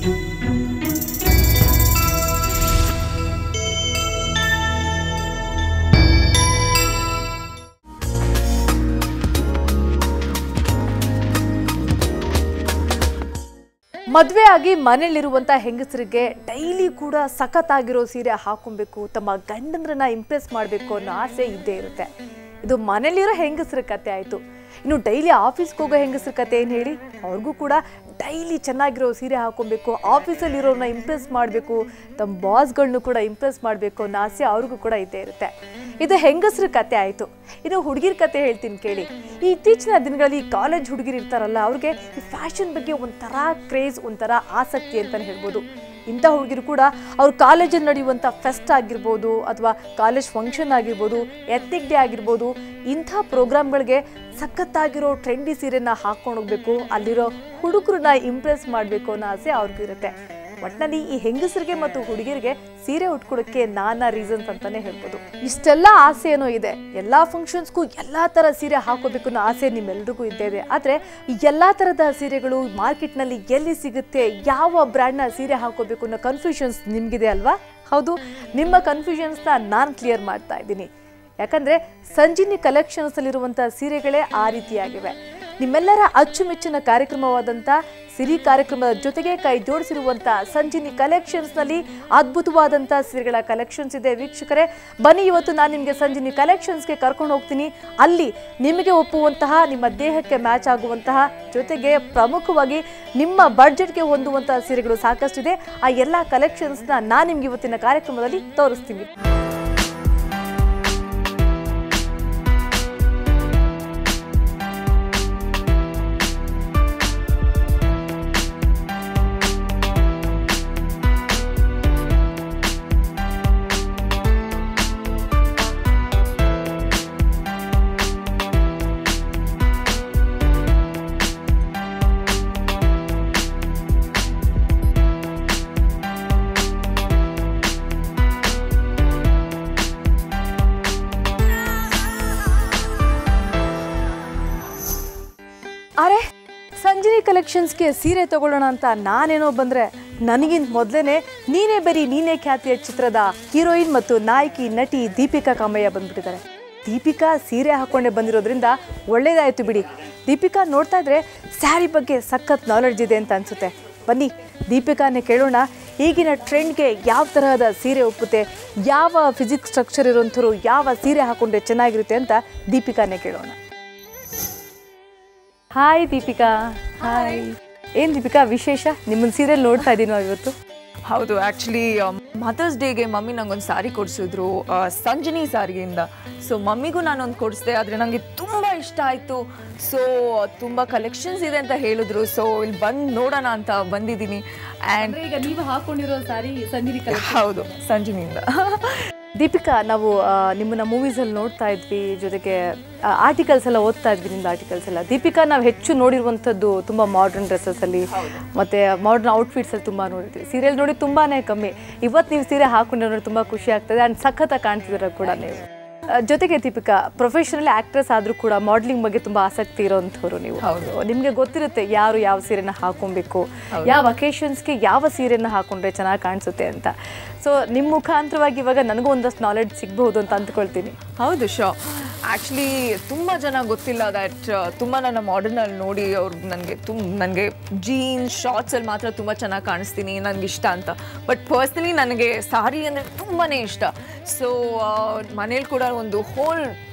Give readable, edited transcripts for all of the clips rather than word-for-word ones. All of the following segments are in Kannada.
ಮದುವೆ ಆಗಿ ಮನೆಯಲ್ಲಿರುವಂತ ಹೆಂಗಸರಿಗೆ ಡೈಲಿ ಕೂಡ ಸಖತ್ತಾಗಿರೋ ಸೀರೆ ಹಾಕೊಬೇಕು, ತಮ್ಮ ಗಂಡಂದ್ರನ್ನ ಇಂಪ್ರೆಸ್ ಮಾಡಬೇಕು ಅನ್ನೋ ಆಸೆ ಇದ್ದೇ ಇರುತ್ತೆ. ಇದು ಮನೆಯಲ್ಲಿರೋ ಹೆಂಗಸರ ಕತೆ ಆಯಿತು. ಇನ್ನು ಡೈಲಿ ಆಫೀಸ್ಗೆ ಹೋಗೋ ಹೆಂಗಸರ ಕತೆ ಏನು ಹೇಳಿ, ಅವ್ರಿಗೂ ಕೂಡ ಡೈಲಿ ಚೆನ್ನಾಗಿರೋ ಸೀರೆ ಹಾಕೊಬೇಕು, ಆಫೀಸಲ್ಲಿರೋರನ್ನ ಇಂಪ್ರೆಸ್ ಮಾಡಬೇಕು, ತಮ್ಮ ಬಾಸ್ಗಳನ್ನೂ ಕೂಡ ಇಂಪ್ರೆಸ್ ಮಾಡಬೇಕು ಅನ್ನೋ ಆಸೆ ಅವ್ರಿಗೂ ಕೂಡ ಇದ್ದೇ ಇರುತ್ತೆ. ಇದು ಹೆಂಗಸರ ಕತೆ ಆಯಿತು. ಇನ್ನು ಹುಡುಗಿರ ಕತೆ ಹೇಳ್ತೀನಿ ಕೇಳಿ. ಈ ಇತ್ತೀಚಿನ ದಿನಗಳಲ್ಲಿ ಕಾಲೇಜ್ ಹುಡುಗಿರು ಇರ್ತಾರಲ್ಲ, ಅವ್ರಿಗೆ ಈ ಫ್ಯಾಷನ್ ಬಗ್ಗೆ ಒಂಥರ ಕ್ರೇಜ್, ಒಂಥರ ಆಸಕ್ತಿ ಅಂತಲೇ ಹೇಳ್ಬೋದು. ಇಂಥ ಹುಡುಗಿರು ಕೂಡ ಅವ್ರ ಕಾಲೇಜಲ್ಲಿ ನಡೆಯುವಂಥ ಫೆಸ್ಟ್ ಆಗಿರ್ಬೋದು, ಅಥವಾ ಕಾಲೇಜ್ ಫಂಕ್ಷನ್ ಆಗಿರ್ಬೋದು, ಎತ್ನಿಕ್ ಡೇ ಆಗಿರ್ಬೋದು, ಇಂಥ ಪ್ರೋಗ್ರಾಮ್ಗಳಿಗೆ ಸಖತ್ತಾಗಿರೋ ಟ್ರೆಂಡಿ ಸೀರೆನ ಹಾಕ್ಕೊಂಡು ಹೋಗ್ಬೇಕು, ಅಲ್ಲಿರೋ ಹುಡುಗರನ್ನ ಇಂಪ್ರೆಸ್ ಮಾಡಬೇಕು ಅನ್ನೋ ಆಸೆ ಅವ್ರಿಗಿರುತ್ತೆ. ಒಟ್ಟಿನಲ್ಲಿ ಈ ಹೆಂಗಸರಿಗೆ ಮತ್ತು ಹುಡುಗಿರಿಗೆ ಸೀರೆ ಉಟ್ಕೊಳ್ಳೋಕ್ಕೆ ನಾನಾ ರೀಸನ್ಸ್ ಅಂತಾನೆ ಹೇಳ್ಬೋದು. ಇಷ್ಟೆಲ್ಲ ಆಸೆ ಏನೋ ಇದೆ, ಎಲ್ಲ ಫಂಕ್ಷನ್ಸ್ಗೂ ಎಲ್ಲ ಥರ ಸೀರೆ ಹಾಕೋಬೇಕು ಅನ್ನೋ ಆಸೆ ನಿಮ್ಮೆಲ್ರಿಗೂ ಇದ್ದೇ ಇದೆ. ಆದರೆ ಎಲ್ಲ ಥರದ ಸೀರೆಗಳು ಮಾರ್ಕೆಟ್ನಲ್ಲಿ ಎಲ್ಲಿ ಸಿಗುತ್ತೆ, ಯಾವ ಬ್ರ್ಯಾಂಡ್ನ ಸೀರೆ ಹಾಕೋಬೇಕು ಅನ್ನೋ ಕನ್ಫ್ಯೂಷನ್ಸ್ ನಿಮಗಿದೆ ಅಲ್ವಾ? ಹೌದು, ನಿಮ್ಮ ಕನ್ಫ್ಯೂಷನ್ಸ್ನ ನಾನು ಕ್ಲಿಯರ್ ಮಾಡ್ತಾ ಇದ್ದೀನಿ. ಯಾಕಂದರೆ ಸಂಜಿನಿ ಕಲೆಕ್ಷನ್ಸಲ್ಲಿರುವಂಥ ಸೀರೆಗಳೇ ಆ ರೀತಿಯಾಗಿವೆ. ನಿಮ್ಮೆಲ್ಲರ ಅಚ್ಚುಮೆಚ್ಚಿನ ಕಾರ್ಯಕ್ರಮವಾದಂಥ ಸಿರಿ ಕಾರ್ಯಕ್ರಮದ ಜೊತೆಗೆ ಕೈ ಜೋಡಿಸಿರುವಂಥ ಸಂಜಿನಿ ಕಲೆಕ್ಷನ್ಸ್ನಲ್ಲಿ ಅದ್ಭುತವಾದಂಥ ಸೀರೆಗಳ ಕಲೆಕ್ಷನ್ಸ್ ಇದೆ. ವೀಕ್ಷಕರೇ, ಬನ್ನಿ, ಇವತ್ತು ನಾನು ನಿಮಗೆ ಸಂಜಿನಿ ಕಲೆಕ್ಷನ್ಸ್ಗೆ ಕರ್ಕೊಂಡು ಹೋಗ್ತೀನಿ. ಅಲ್ಲಿ ನಿಮಗೆ ಒಪ್ಪುವಂತಹ, ನಿಮ್ಮ ದೇಹಕ್ಕೆ ಮ್ಯಾಚ್ ಆಗುವಂತಹ, ಜೊತೆಗೆ ಪ್ರಮುಖವಾಗಿ ನಿಮ್ಮ ಬಡ್ಜೆಟ್ಗೆ ಹೊಂದುವಂತಹ ಸೀರೆಗಳು ಸಾಕಷ್ಟಿದೆ. ಆ ಎಲ್ಲ ಕಲೆಕ್ಷನ್ಸ್ನ ನಾನು ನಿಮ್ಗೆ ಇವತ್ತಿನ ಕಾರ್ಯಕ್ರಮದಲ್ಲಿ ತೋರಿಸ್ತೀನಿ. ಅರೆ, ಸಂಜಿನಿ ಕಲೆಕ್ಷನ್ಸ್ಗೆ ಸೀರೆ ತಗೊಳ್ಳೋಣ ಅಂತ ನಾನೇನೋ ಬಂದರೆ, ನನಗಿಂತ ಮೊದಲೇ ನೀನೇ ಬರೀ ನೀನೇ ಖ್ಯಾತಿಯ ಚಿತ್ರದ ಹೀರೋಯಿನ್ ಮತ್ತು ನಾಯಕಿ ನಟಿ ದೀಪಿಕಾ ಕಾಮಯ್ಯ ಬಂದ್ಬಿಟ್ಟಿದ್ದಾರೆ. ದೀಪಿಕಾ ಸೀರೆ ಹಾಕ್ಕೊಂಡೇ ಬಂದಿರೋದ್ರಿಂದ ಒಳ್ಳೇದಾಯಿತು ಬಿಡಿ. ದೀಪಿಕಾ ನೋಡ್ತಾ ಇದ್ರೆ ಸ್ಯಾರಿ ಬಗ್ಗೆ ಸಖತ್ ನಾಲೆಡ್ಜ್ ಇದೆ ಅಂತ ಅನಿಸುತ್ತೆ. ಬನ್ನಿ, ದೀಪಿಕಾನೇ ಕೇಳೋಣ, ಈಗಿನ ಟ್ರೆಂಡ್ಗೆ ಯಾವ ತರಹದ ಸೀರೆ ಒಪ್ಪುತ್ತೆ, ಯಾವ ಫಿಸಿಕ್ಸ್ ಸ್ಟ್ರಕ್ಚರ್ ಇರೋಂಥವ್ರು ಯಾವ ಸೀರೆ ಹಾಕ್ಕೊಂಡ್ರೆ ಚೆನ್ನಾಗಿರುತ್ತೆ ಅಂತ ದೀಪಿಕಾನೇ ಕೇಳೋಣ. ಹಾಯ್ ದೀಪಿಕಾ. ಹಾಯ್. ಏನು ದೀಪಿಕಾ ವಿಶೇಷ? ನಿಮ್ಮನ್ನ ಸೀರಿಯಲ್ ನೋಡ್ತಾ ಇದ್ದೀನೋ ಇವತ್ತು? ಹೌದು, ಆ್ಯಕ್ಚುಲಿ ಮದರ್ಸ್ ಡೇಗೆ ಮಮ್ಮಿ ನಂಗೊಂದು ಸಾರಿ ಕೊಡಿಸಿದ್ರು, ಸಂಜಿನಿ ಸಾರಿಯಿಂದ. ಸೊ ಮಮ್ಮಿಗೂ ನಾನೊಂದು ಕೊಡಿಸಿದೆ, ಆದರೆ ನನಗೆ ತುಂಬ ಇಷ್ಟ ಆಯಿತು. ಸೊ ತುಂಬ ಕಲೆಕ್ಷನ್ಸ್ ಇದೆ ಅಂತ ಹೇಳಿದ್ರು. ಸೊ ಇಲ್ಲಿ ಬಂದು ನೋಡೋಣ ಅಂತ ಬಂದಿದ್ದೀನಿ. ಆ್ಯಂಡ್ ಈಗ ನೀವು ಹಾಕೊಂಡಿರೋ ಸಾರಿ ಸಂಜಿನಿ? ಹೌದು, ಸಂಜಿನಿಯಿಂದ. ದೀಪಿಕಾ, ನಾವು ನಿಮ್ಮನ್ನ ಮೂವೀಸಲ್ಲಿ ನೋಡ್ತಾ ಇದ್ವಿ, ಜೊತೆಗೆ ಆರ್ಟಿಕಲ್ಸ್ ಎಲ್ಲ ಓದ್ತಾ ಇದ್ವಿ, ನಿಮ್ದು ಆರ್ಟಿಕಲ್ಸ್ ಎಲ್ಲ. ದೀಪಿಕಾ ನಾವು ಹೆಚ್ಚು ನೋಡಿರುವಂಥದ್ದು ತುಂಬ ಮಾಡರ್ನ್ ಡ್ರೆಸ್ಸಲ್ಲಿ ಮತ್ತು ಮಾಡರ್ನ್ ಔಟ್ಫಿಟ್ಸಲ್ಲಿ ತುಂಬ ನೋಡಿರ್ತೀವಿ. ಸೀರಿಯಲ್ ನೋಡಿ ತುಂಬಾ ಕಮ್ಮಿ. ಇವತ್ತು ನೀವು ಸೀರೆ ಹಾಕೊಂಡು ನೋಡಿ ತುಂಬ ಖುಷಿ ಆಗ್ತದೆ. ಆ್ಯಂಡ್ ಸಖತ್ತಾಗಿ ಕಾಣ್ತಿದ್ದೀರ ಕೂಡ ನೀವು. ಜೊತೆಗೆ ದೀಪಿಕಾ ಪ್ರೊಫೆಷನಲ್ ಆಕ್ಟ್ರೆಸ್ ಆದರೂ ಕೂಡ ಮಾಡಲಿಂಗ್ ಬಗ್ಗೆ ತುಂಬ ಆಸಕ್ತಿ ಇರೋಂಥವ್ರು ನೀವು. ನಿಮಗೆ ಗೊತ್ತಿರುತ್ತೆ ಯಾರು ಯಾವ ಸೀರೆನ ಹಾಕೊಬೇಕು, ಯಾವ ಅಕೇಶನ್ಸ್ಗೆ ಯಾವ ಸೀರೆನ ಹಾಕೊಂಡ್ರೆ ಚೆನ್ನಾಗಿ ಕಾಣಿಸುತ್ತೆ ಅಂತ. ಸೊ ನಿಮ್ಮ ಮುಖಾಂತರವಾಗಿ ಇವಾಗ ನನಗೂ ಒಂದಷ್ಟು ನಾಲೆಡ್ಜ್ ಸಿಗ್ಬಹುದು ಅಂತ ಅಂದ್ಕೊಳ್ತೀನಿ. ಹೌದು, ಶೋ. ಆ್ಯಕ್ಚುಲಿ ತುಂಬ ಜನ ಗೊತ್ತಿಲ್ಲ ದ್ಯಾಟ್ ತುಂಬ ನನ್ನ ಮಾಡರ್ನಲ್ಲಿ ನೋಡಿ ಅವ್ರು ನನಗೆ ಜೀನ್ಸ್ ಶಾರ್ಟ್ಸಲ್ಲಿ ಮಾತ್ರ ತುಂಬ ಚೆನ್ನಾಗಿ ಕಾಣಿಸ್ತೀನಿ, ನನಗೆ ಇಷ್ಟ ಅಂತ. ಬಟ್ ಪರ್ಸ್ನಲಿ ನನಗೆ ಸಾರಿ ಅಂದರೆ ತುಂಬಾ ಇಷ್ಟ. ಸೊ ಮನೇಲಿ ಕೂಡ ಒಂದು ಹೋಲ್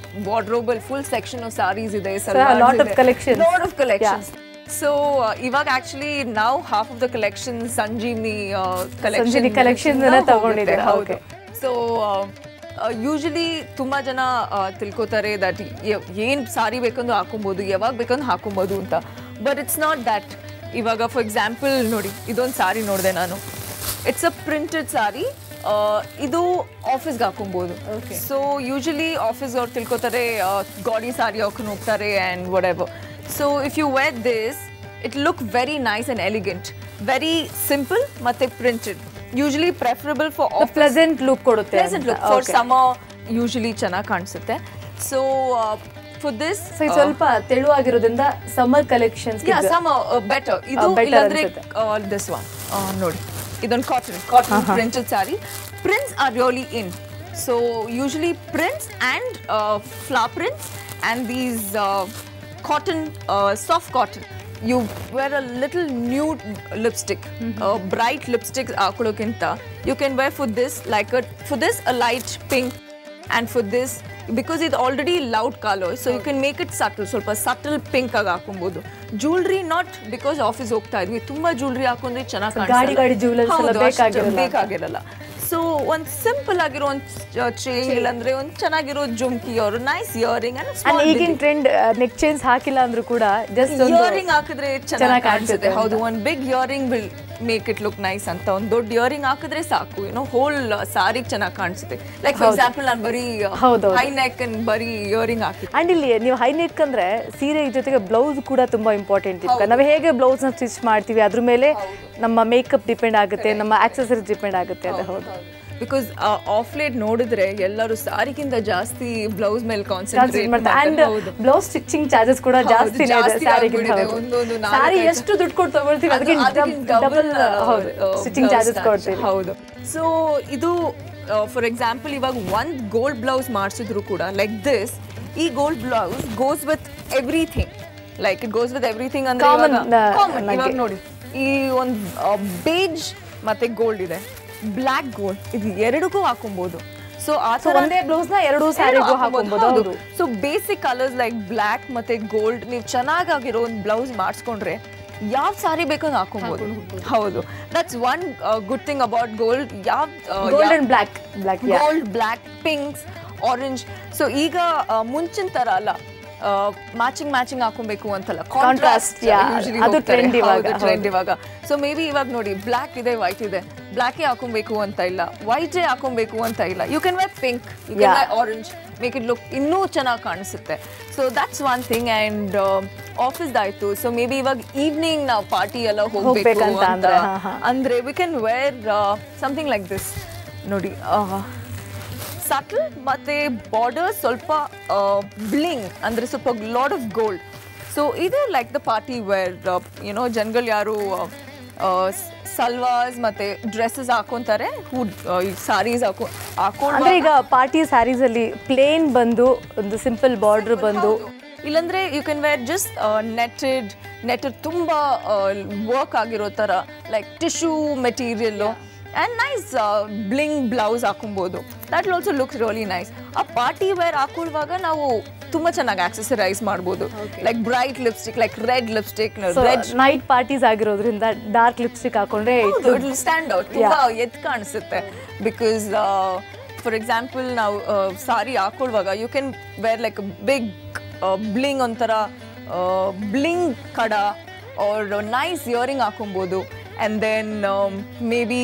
ವಾರ್ಡ್ರೋಬಲ್ಲಿ ಫುಲ್ ಸೆಕ್ಷನ್ ಆಫ್ ಸಾರೀಸ್ ಇದೆ. Lot of collections. ಸೊ ಇವಾಗ ಆ್ಯಕ್ಚುಲಿ ನಾವು half of the collection Sanjeevini collection ತಗೊಂಡಿದ್ದಾರೆ. ಹೌದು. ಸೊ ಯೂಶಲಿ ತುಂಬ ಜನ ತಿಳ್ಕೊತಾರೆ ದಟ್ ಏನು ಸಾರಿ ಬೇಕಂದು ಹಾಕೊಬೋದು, ಯಾವಾಗ ಬೇಕಂದು ಹಾಕೊಬೋದು ಅಂತ. But it's not that. ಇವಾಗ ಫಾರ್ ಎಕ್ಸಾಂಪಲ್ ನೋಡಿ, ಇದೊಂದು ಸಾರಿ ನೋಡಿದೆ ನಾನು. ಇಟ್ಸ್ ಅ ಪ್ರಿಂಟೆಡ್ ಸಾರಿ. ಇದು ಆಫೀಸ್ಗೆ ಹಾಕೊಬೋದು. ಸೊ ಯೂಶಲಿ ಆಫೀಸ್ ಅವ್ರು ತಿಳ್ಕೊತಾರೆ ಗಾಡಿ ಸಾರಿ ಹಾಕೊಂಡು ಹೋಗ್ತಾರೆ and whatever. So if you wear this, it look very nice and elegant, very simple ಮತ್ತು printed. Usually preferable for pleasant look ಕೊಡುತ್ತೆ. Pleasant look for summer usually ಚೆನ್ನಾಗಿ ಕಾಣಿಸುತ್ತೆ. ಸೊ ಫಾರ್ ದಿಸ್ ಸ್ವಲ್ಪ ತೆಳುವಾಗಿರೋದ್ರಿಂದ ಸಮ್ಮರ್ ಕಲೆಕ್ಷನ್ಸ್ ಸಮ್ಮರ್ ಬೆಟರ್. ಇದು ಇಲ್ಲಾಂದ್ರೆ ದಿಸ್ ಒನ್. ನೋಡಿ ಇದೊಂದು cotton printed sari. Prints are really in. So usually prints and flower prints and these cotton, soft cotton. You wear a little nude lipstick, bright lipstick ಹಾಕೊಳ್ಳೋಕ್ಕಿಂತ you can wear for this a light pink, and for this because it's already loud color, so you can make it subtle, ಸ್ವಲ್ಪ subtle pink ಆಗಿ ಹಾಕೊಬಹುದು. Jewelry not because ಆಫೀಸ್ ಹೋಗ್ತಾ ಇದ್ವಿ ತುಂಬಾ jewelry ಹಾಕೊಂಡ್ರೆ ಚೆನ್ನಾಗಿ ಕಾಣಿಸಲ್ಲ, ಗಾಡಿ jewelers ಎಲ್ಲ ಬೇಕಾಗಿರಲ್ಲ. ಸೊ ಒಂದು ಸಿಂಪಲ್ ಆಗಿರೋ ಒಂದು ಚೈನ್ ಇಲ್ಲಾಂದ್ರೆ ಒಂದು ಚೆನ್ನಾಗಿರೋ ಜುಮ್ಕಿ or ನೈಸ್ ಇಯರಿಂಗ್ ಅಂಡ್ ಈಗಿನ ಟ್ರೆಂಡ್ ನೆಕ್ ಚೈನ್ಸ್ ಹಾಕಿಲ್ಲ ಅಂದ್ರೂ ಕೂಡ ಜಸ್ಟ್ ಇಯರಿಂಗ್ ಹಾಕಿದ್ರೆ ಚೆನ್ನಾಗಿ ಕಾಣಿಸುತ್ತೆ. ಹೌದು, ಒಂದು big earring will make it look nice ಅಂತ. ಒಂದು ದೊಡ್ಡ ಇಯರಿಂಗ್ ಹಾಕಿದ್ರೆ ಸಾಕು, ಹೋಲ್ ಸಾರಿಗೆ ಚೆನ್ನಾಗಿ ಕಾಣಿಸುತ್ತೆ. ಲೈಕ್ ಫಾರ್ ಎಕ್ಸಾಂಪಲ್ ನಾನು ಬರೀ ಹೈ ನೆಕ್ ಅಂಡ್ ಬರೀ ಇಯರಿಂಗ್ ಹಾಕಿ. ಅಂಡ್ ಇಲ್ಲಿ ನೀವು ಹೈ ನೆಕ್ ಅಂದ್ರೆ ಸೀರೆ ಜೊತೆಗೆ ಬ್ಲೌಸ್ ಕೂಡ ತುಂಬಾ ಇಂಪಾರ್ಟೆಂಟ್ ಇದೆ. ನಾವು ಹೇಗೆ ಬ್ಲೌಸ್ ನ ಸ್ಟಿಚ್ ಮಾಡ್ತೀವಿ ಅದ್ರ ಮೇಲೆ ನಮ್ಮ ಮೇಕಪ್ ಡಿಪೆಂಡ್ ಆಗುತ್ತೆ, ನಮ್ಮ ಆಕ್ಸೆಸರೀಸ್ ಡಿಪೆಂಡ್ ಆಗುತ್ತೆ. ಅದು ಹೌದು, ಬಿಕಾಸ್ ಆಫ್ ಲೇಟ್ ನೋಡಿದ್ರೆ ಎಲ್ಲರೂ ಸಾರಿಗಿಂತ ಜಾಸ್ತಿ ಬ್ಲೌಸ್ ಮೇಲೆ ಕಾನ್ಸಂಟ್ರೇಟ್ ಮಾಡ್ತಾರೆ. ಅಂಡ್ ಬ್ಲೌಸ್ ಸ್ಟಿಚಿಂಗ್ ಚಾರ್ಜಸ್ ಕೂಡ ಜಾಸ್ತಿ ಸಾರಿ ಎಷ್ಟು ದುಡ್ಡು ಕೊಟ್ಟು ತಗೊಳ್ತೀವಿ ಅದಕ್ಕೆ ಡಬಲ್ ಸ್ಟಿಚಿಂಗ್ ಚಾರ್ಜಸ್ ಕೊಡ್ತೀವಿ. ಹೌದು. ಸೊ ಇದು ಫಾರ್ ಎಕ್ಸಾಂಪಲ್ ಇವಾಗ ಒಂದು ಗೋಲ್ಡ್ ಬ್ಲೌಸ್ ಮಾಡಿಸಿದ್ರು ಕೂಡ ಲೈಕ್ ದಿಸ್, ಈ gold blouse goes with everything. Like it goes with everything ಅಂದ್ರೆ ಇವಾಗ ನೋಡಿ ಈ ಒಂದು ಬೇಜ್ ಮತ್ತೆ ಗೋಲ್ಡ್ ಇದೆ, ಬ್ಲ್ಯಾಕ್ ಗೋಲ್ಡ್, ಇದು ಎರಡಕ್ಕೂ ಹಾಕೊಬಹುದು. ಸೊ ಒಂದೇ ಬ್ಲೌಸ್ ನ ಎರಡು ಸ್ಯಾರಿಗೂ ಹಾಕೊಬಹುದು. So basic colours like black ಮತ್ತೆ ಗೋಲ್ಡ್ ನೀವು ಚೆನ್ನಾಗಿರೋ ಒಂದು ಬ್ಲೌಸ್ ಮಾಡಿಸ್ಕೊಂಡ್ರೆ ಯಾವ ಸಾರಿ ಬೇಕಂದ್ರೆ ಹಾಕೊಬಹುದು. ಹೌದು, that's one good thing about gold. Gold and black, gold, black, pinks, orange. So ಈಗ ಮುಂಚಿನ ತರ ಅಲ್ಲ, ಮ್ಯಾಚಿಂಗ್ ಹಾಕೊಬೇಕು ಅಂತಲ್ಲ, ಕಾಂಟ್ರಾಸ್ಟ್ ಅದು ಟ್ರೆಂಡ್ ಇವಾಗ. ಸೊ ಮೇ ಬಿ ಇವಾಗ ನೋಡಿ ಬ್ಲ್ಯಾಕ್ ಇದೆ, ವೈಟ್ ಇದೆ, ಬ್ಲ್ಯಾಕೇ ಹಾಕೊಬೇಕು ಅಂತ ಇಲ್ಲ, ವೈಟೇ ಹಾಕೊಬೇಕು ಅಂತ ಇಲ್ಲ. You can wear pink, you can wear orange, make it look ಇನ್ನೂ ಚೆನ್ನಾಗಿ ಕಾಣಿಸುತ್ತೆ. So that's one thing. And ಆಫೀಸ್ದಾಯ್ತು. ಸೊ ಮೇ ಬಿ ಇವಾಗ ಈವ್ನಿಂಗ್ ನಾವು ಪಾರ್ಟಿ ಎಲ್ಲ ಹೋಗ್ಬೇಕು ಅಂತ ಅಂದ್ರೆ we can wear something like this. ನೋಡಿ ಸಟಲ್ ಮತ್ತೆ ಬಾರ್ಡರ್ ಸ್ವಲ್ಪ ಬ್ಲಿಂಗ್ ಅಂದ್ರೆ ಸ್ವಲ್ಪ ಲಾಟ್ ಆಫ್ ಗೋಲ್ಡ್. ಸೊ ಇದು ಲೈಕ್ ದ ಪಾರ್ಟಿ ವೇರ್. ಜನಗಳು ಯಾರು ಸಲ್ವಾರ್ಸ್ ಮತ್ತೆ ಡ್ರೆಸ್ಸಸ್ ಹಾಕೊಂತಾರೆ, ಸಾರೀಸ್ ಅಂದ್ರೆ ಈಗ ಪಾರ್ಟಿ ಸ್ಯಾರೀಸ್ ಅಲ್ಲಿ ಪ್ಲೇನ್ ಬಂದು ಒಂದು ಸಿಂಪಲ್ ಬಾರ್ಡರ್ ಬಂದು, ಇಲ್ಲಾಂದ್ರೆ you can wear just netted ತುಂಬಾ ವರ್ಕ್ ಆಗಿರೋ ತರ like tissue material and nice bling blouse ಹಾಕೊಬಹುದು. that will also look really nice. ಆ ಪಾರ್ಟಿ ವೇರ್ ಹಾಕೊಳ್ಳುವಾಗ ನಾವು ತುಂಬಾ ಚೆನ್ನಾಗಿ ಆಕ್ಸೆಸರೈಸ್ ಮಾಡಬಹುದು. Like bright lipstick, like red lipstick, red night parties ಆಗಿರೋದ್ರಿಂದ ಡಾರ್ಕ್ ಲಿಪ್ಸ್ಟಿಕ್ ಹಾಕೊಂಡ್ರೆ ಇಟ್ ವಿಲ್ ಸ್ಟ್ಯಾಂಡ್ ಔಟ್, ತುಂಬಾ ಎದ್ದು ಕಾಣಿಸುತ್ತೆ. ಬಿಕಾಸ್ ಫಾರ್ ಎಕ್ಸಾಂಪಲ್ ನಾವು ಸಾರಿ ಹಾಕೊಳ್ಳುವಾಗ you can wear like big bling, ಒಂಥರ ಬ್ಲಿಂಗ್ ಕಡ ಆರ್ ನೈಸ್ ಇಯರಿಂಗ್ ಹಾಕೊಬಹುದು. and then maybe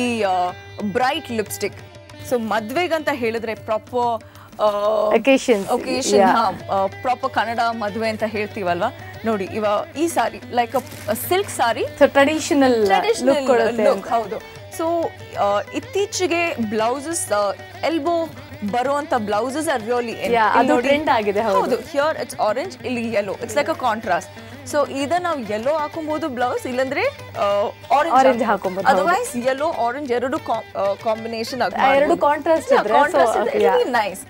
bright lipstick. so ಮದ್ವೆಗಂತ ಹೇಳಿದ್ರೆ ಪ್ರಾಪರ್ occasion ಪ್ರಾಪರ್ ಕನ್ನಡ ಮದುವೆ ಅಂತ ಹೇಳ್ತೀವಲ್ವಾ. ನೋಡಿ ಈ ಸಾರಿ ಲೈಕ್ ಸಿಲ್ಕ್ ಸಾರಿ, ಟ್ರೆಡಿಷನಲ್ ಲುಕ್. ಹೌದು. ಸೊ ಇತ್ತೀಚೆಗೆ ಬ್ಲೌಸಸ್ ಎಲ್ಬೋ ಬರುವಂತ ಬ್ಲೌಸಸ್ ಆರ್ ರಿಯಲಿ ಅದು ಟ್ರೆಂಡ್ ಆಗಿದೆ. ಹೌದು, ಹಿಯರ್ ಇಟ್ಸ್ ಆರೆಂಜ್, ಇಲ್ಲಿ yellow, it's like a contrast. So ಇದನ್ನ ನಾವು ಯೆಲ್ಲೋ ಹಾಕೊಬಹುದು ಬ್ಲೌಸ್, ಇಲ್ಲಾಂದ್ರೆ ಆರೆಂಜ್ ಹಾಕೊಬಹುದು. ಅದರ್ವೈಸ್ ಯೆಲ್ಲೋ ಆರೆಂಜ್ ಎರಡು ಕಾಂಬಿನೇಷನ್ ಎರಡು ಕಾಂಟ್ರಾಸ್ಟ್ ಇದ್ರೆ ನೈಸ್.